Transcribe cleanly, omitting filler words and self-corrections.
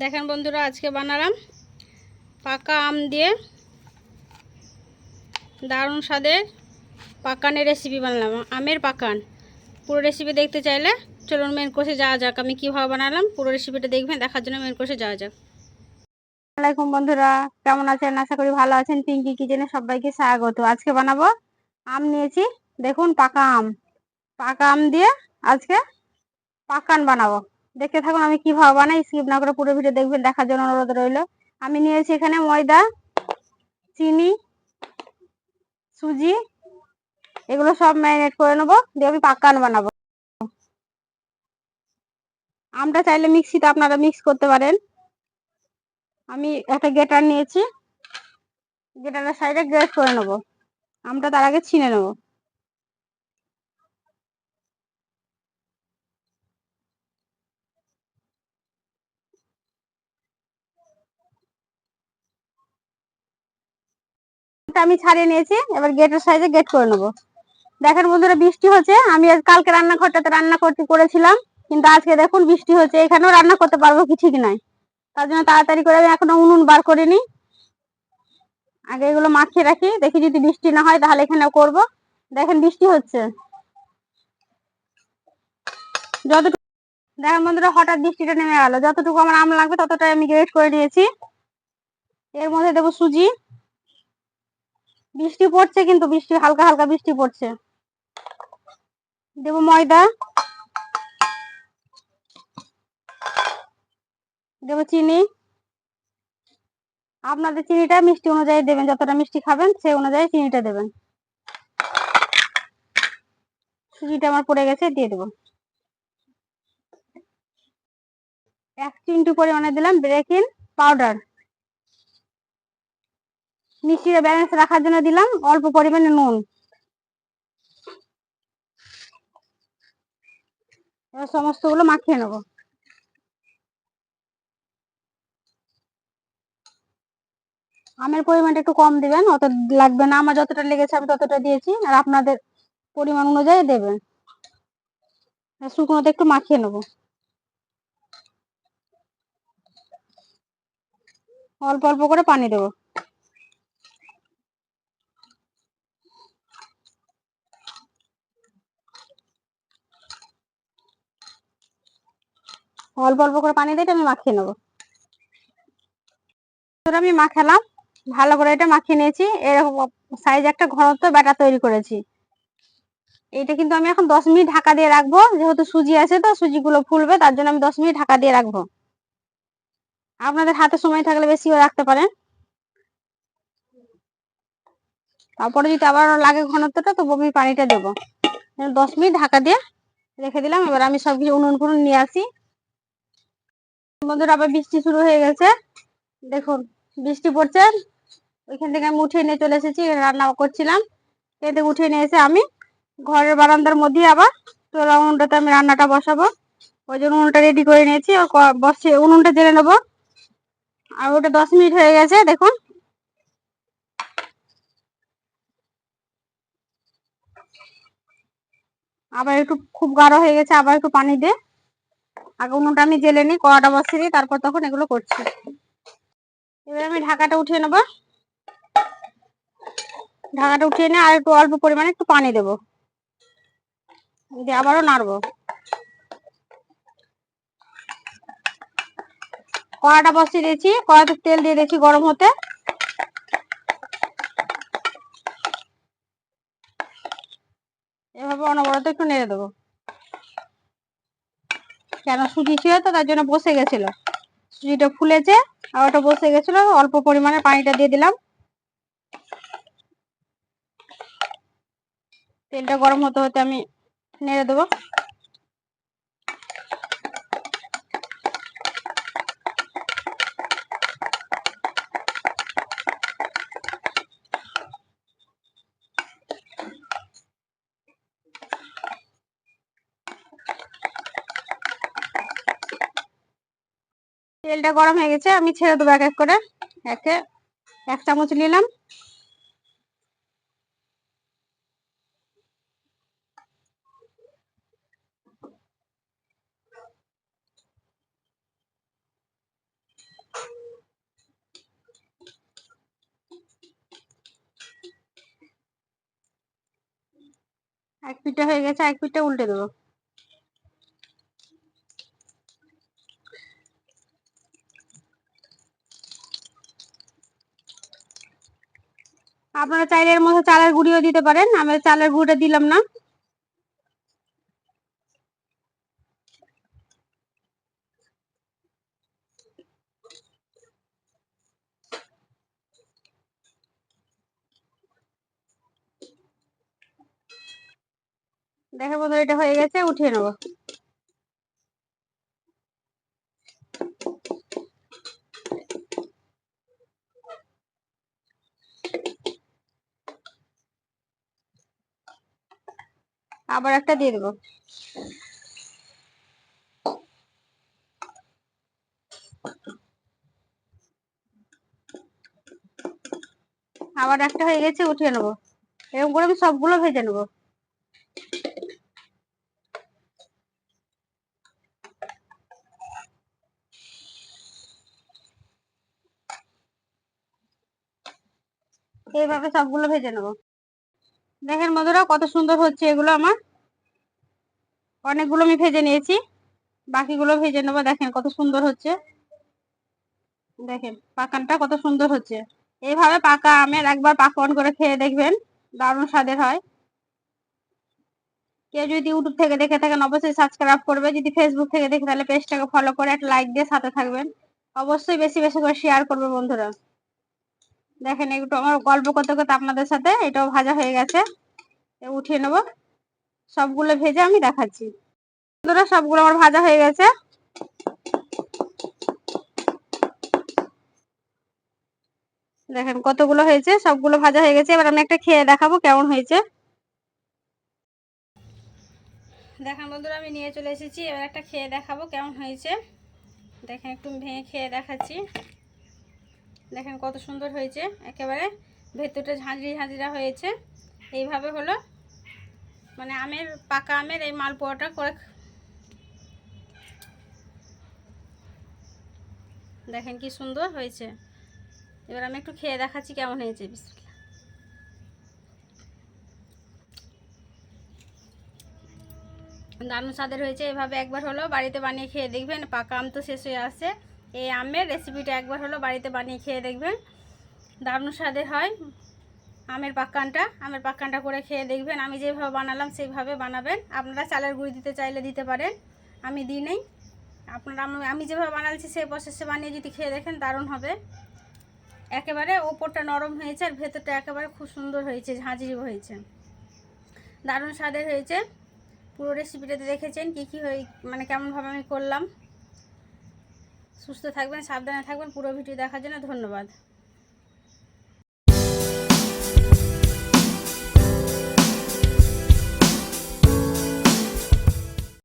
দেখেন বন্ধুরা, আজকে বানালাম পাকা আম দিয়ে দারুণ স্বাদের পাকানের রেসিপি বানালাম। আমের পাকান পুরো রেসিপি দেখতে চাইলে চলুন মেন কোর্সে যাওয়া যাক। আমি কীভাবে বানালাম পুরো রেসিপিটা দেখবেন, দেখার জন্য মেন কোর্সে যাওয়া যাক। আসসালামাইকুম বন্ধুরা, কেমন আছেন? আশা করি ভালো আছেন। পিঙ্কি কিচেনে সবাইকে স্বাগত। আজকে বানাবো আম নিয়েছি, দেখুন পাকা আম। পাকা আম দিয়ে আজকে পাকান বানাবো। দেখতে থাকুন আমি কিভাবে বানাই, স্কিপ না করে পুরো ভিডিও দেখবেন, দেখার জন্য অনুরোধ রইল। আমি নিয়েছি এখানে ময়দা, চিনি, সুজি, এগুলো সব ম্যারিনেট করে নেবো, দিয়ে আমি পাকান বানাবো। আমটা চাইলে মিক্সিতে আপনারা মিক্স করতে পারেন। আমি একটা গ্রেটার নিয়েছি, গ্রেটারের সাইডে গ্রেট করে নেবো। আমটা তার আগে ছিনে নেবো। আমি ছাড়িয়ে নিয়েছি, এবার গেটের সাইজে গেট করে নেবো। দেখেন বন্ধুরা, বৃষ্টি হচ্ছে। আমি আজ কালকে রান্নাঘরটাতে রান্না করেছিলাম, কিন্তু আজকে দেখুন বৃষ্টি হচ্ছে, এখানেও রান্না করতে পারবো কি ঠিক নাই। তার জন্য তাড়াতাড়ি করে আমি এখনো উনুন বার করিনি, আগে এগুলো মাখিয়ে রাখি, দেখি যদি বৃষ্টি না হয় তাহলে এখানেও করব। দেখেন বৃষ্টি হচ্ছে যতটুকু। দেখেন বন্ধুরা, হঠাৎ বৃষ্টিটা নেমে গেল। যতটুকু আমার আম লাগবে ততটাই আমি গ্রেট করে নিয়েছি। এর মধ্যে দেবো সুজি। বৃষ্টি পড়ছে, কিন্তু বৃষ্টি হালকা হালকা বৃষ্টি পড়ছে। দেবো ময়দা, দেবো চিনি। আপনাদের চিনিটা মিষ্টি অনুযায়ী দেবেন, যতটা মিষ্টি খাবেন সেই অনুযায়ী চিনিটা দেবেন। সুজিটা আমার পড়ে গেছে, দিয়ে দেবো। 1 চিমটি পরিমাণে দিলাম বেকিং পাউডার। মিষ্টিটা ব্যালেন্স রাখার জন্য দিলাম অল্প পরিমাণে নুন। এবার সমস্তগুলো মাখিয়ে নেবো। আমের পরিমাণটা একটু কম দিবেন, অত লাগবে না। আমার যতটা লেগেছে আমি ততটা দিয়েছি, আর আপনাদের পরিমাণ অনুযায়ী দেবেন। শুকনোতে একটু মাখিয়ে নেবো। অল্প অল্প করে পানি দেবো। অল্প অল্প করে পানি দিয়ে আমি মাখিয়ে নেবো। আমি মাখালাম, ভালো করে এটা মাখিয়ে নিয়েছি। এরকম সাইজ একটা ঘনত্ব ব্যাটার তৈরি করেছি। এটা কিন্তু আমি এখন 10 মিনিট ঢাকা দিয়ে রাখবো, যেহেতু সুজি আছে তো সুজিগুলো ফুলবে, তার জন্য আমি 10 মিনিট ঢাকা দিয়ে রাখবো। আপনাদের হাতে সময় থাকলে বেশিও রাখতে পারেন। তারপরে যদি আবার লাগে ঘনত্বটা, তো আমি পানিটা দেবো। 10 মিনিট ঢাকা দিয়ে রেখে দিলাম। এবার আমি সবকিছু উনুন ফুনুন নিয়ে আসি। বন্ধুরা, আবার বৃষ্টি শুরু হয়ে গেছে, দেখুন বৃষ্টি পড়ছে। ওইখান থেকে আমি উঠিয়ে নিয়ে চলে এসেছি, রান্না করছিলাম, এতে উঠিয়ে নিয়ে এসে আমি ঘরের বারান্দার মধ্যে আবার চোলা উনুনটাতে আমি রান্নাটা বসাবো। ওই জন্য উনুনটা রেডি করে নিয়েছি, বসে উনুনটা জেলে নেবো। আর ওটা 10 মিনিট হয়ে গেছে, দেখুন। আবার একটু খুব গাঢ় হয়ে গেছে, আবার একটু পানি দিয়ে আগে উনুনটা আমি জেলে নিই, কড়াটা বসিয়ে দিই, তারপর তখন এগুলো করছি। এবার আমি ঢাকাটা উঠিয়ে নেবো। ঢাকাটা উঠিয়ে নিয়ে আর একটু অল্প পরিমাণে একটু পানি দেবো, দিয়ে আবারও নাড়বো। কড়াটা বসিয়ে দিয়েছি, কড়াতে তেল দিয়ে দিয়েছি গরম হতে। এভাবে অনবরত একটু নেড়ে দেবো। কেন সুজি ছিল তো, তার জন্য বসে গেছিল। সুজিটা ফুলেছে আর ওটা বসে গেছিল। অল্প পরিমাণে পানিটা দিয়ে দিলাম। তেলটা গরম হতে হতে আমি নেড়ে দেবো। তেলটা গরম হয়ে গেছে, আমি ছেড়ে দেবো এক এক করে। একে 1 চামচ নিলাম, এক পিঠটা হয়ে গেছে, এক পিঠটা উল্টে দেবো। আপনারা চাইলে এর মধ্যে চালের গুঁড়িও দিতে পারেন, আমি চালের গুঁড়িটা দিলাম না। দেখেন বন্ধুরা, এটা হয়ে গেছে, উঠিয়ে নেবো। আবার একটা দিয়ে দেবো। আবার একটা হয়ে গেছে, উঠিয়ে নেবো। এরকম করে আমি সবগুলো ভেজে নেবো। এইভাবে সবগুলো ভেজে নেবো। দেখেন বন্ধুরা, কত সুন্দর হচ্ছে এগুলো আমার। অনেকগুলো আমি ভেজে নিয়েছি, বাকিগুলো ভেজে নেবো। দেখেন কত সুন্দর হচ্ছে, দেখেন পাকানটা কত সুন্দর হচ্ছে। এইভাবে পাকা আমের একবার পাকন করে খেয়ে দেখবেন, দারুণ স্বাদের হয়। কেউ যদি ইউটিউব থেকে দেখে থাকেন অবশ্যই সাবস্ক্রাইব করবে, যদি ফেসবুক থেকে দেখে তাহলে পেজটাকে ফলো করে একটা লাইক দিয়ে সাথে থাকবেন। অবশ্যই বেশি বেশি করে শেয়ার করবে বন্ধুরা। দেখেন একটু আমার গল্প করতে করতে আপনাদের সাথে এটাও ভাজা হয়ে গেছে, উঠিয়ে নেবো। সবগুলো ভেজে আমি দেখাচ্ছি বন্ধুরা। সবগুলো আমার ভাজা হয়ে গেছে। দেখেন কতগুলো হয়েছে, সবগুলো ভাজা হয়ে গেছে। এবার আমি একটা খেয়ে দেখাবো কেমন হয়েছে। দেখেন বন্ধুরা, আমি নিয়ে চলে এসেছি, এবার একটা খেয়ে দেখাবো কেমন হয়েছে। দেখেন একটু ভেঙে খেয়ে দেখাচ্ছি। দেখেন কত সুন্দর হয়েছে, একেবারে ভেতরটা ঝাঁঝরি ঝাঁঝরা হয়েছে। এইভাবে হলো মানে আমের পাকা আমের এই মালপোয়াটা করে। দেখেন কি সুন্দর হয়েছে। এবার আমি একটু খেয়ে দেখাচ্ছি কেমন হয়েছে। বিসমিল্লাহ। দারুণ স্বাদের হয়েছে। এভাবে একবার হলো বাড়িতে বানিয়ে খেয়ে দেখবেন। পাকা আম তো শেষ হয়ে আসছে, এই আমের রেসিপিটা একবার হলো বাড়িতে বানিয়ে খেয়ে দেখবেন, দারুণ স্বাদের হয়। আমের পাক্কানটা করে খেয়ে দেখবেন। আমি যেভাবে বানালাম সেইভাবে বানাবেন। আপনারা চালের গুঁড়ি দিতে চাইলে দিতে পারেন, আমি দিই নেই। আপনারা আমি যেভাবে বানাচ্ছি সেই প্রসেসে বানিয়ে যদি খেয়ে দেখেন দারুণ হবে। একেবারে ওপরটা নরম হয়েছে আর ভেতরটা একেবারে খুব সুন্দর হয়েছে, ঝাঁঝরি হয়েছে, দারুণ স্বাদের হয়েছে। পুরো রেসিপিটাতে দেখেছেন কী কী মানে কেমনভাবে আমি করলাম। সুস্থ থাকবেন, সাবধানে থাকবেন। পুরো ভিডিও দেখার জন্য ধন্যবাদ।